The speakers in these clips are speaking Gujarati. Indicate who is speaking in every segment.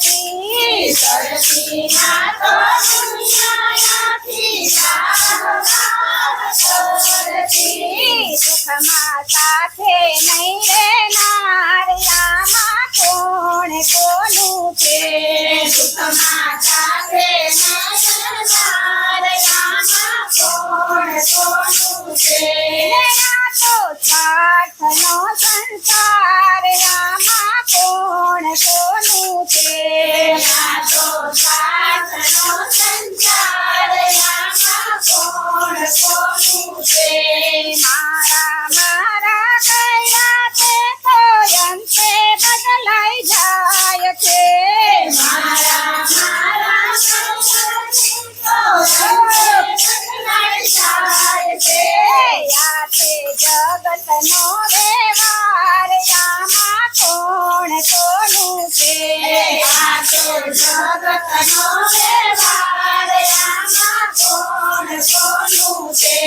Speaker 1: ધરતી ના તો દુનિયાથી સુખમાં સાથે નહીં રહેનાર આમાં કોણ કોનું છે સુખમાં સાથે નહીં રહેનાર આમાં કોણ કોનું છે આ તો સ્વાર્થનો સંસાર આમાં કોણ કોનું છે આ તો સ્વાર્થનો સંસાર આમાં કોણ કોનું છે મારા મારા કર્યા તે તો અંતે બદલાઈ જાય છે મારા મારા કર્યા તે તો અંતે બદલાઈ જાય છે આ તે જગતનો વ્યવહાર આમાં કોણ કોનું છે આ તો જગતનો વ્યવહાર આમાં કોણ કોનું છે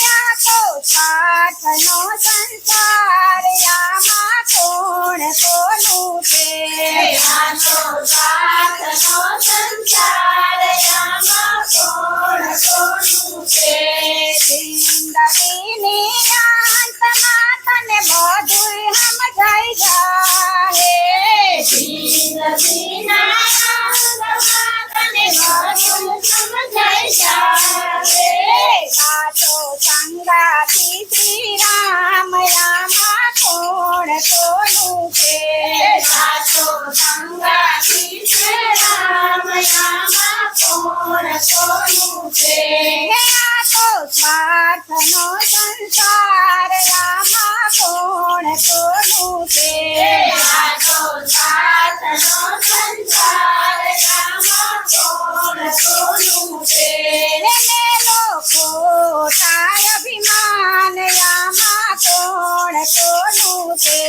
Speaker 1: આ તો સ્વાર્થનો સંસાર આમાં કોણ કોનું છે આ તો સ્વાર્થનો સંસાર આમાં કોણ કોનું છે જિંદગીની અંતમાં તને બધું સમજાઈ જાહે જિંદગીના અંતમાં તને બધું સમજાઈ જાહે સાચો સંગાતી શ્રી રામ આમાં કોણ કોનું છે સાચો સંગાતી શ્રી રામ આમાં કોણ કોનું છે આ તો સ્વાર્થનો સંસાર આમાં કોણ કોનું છે આ તો સ્વાર્થનો સંસાર આમાં કોણ કોનું છે ખોટા અભિમાન આમાં કોણ કોનું છે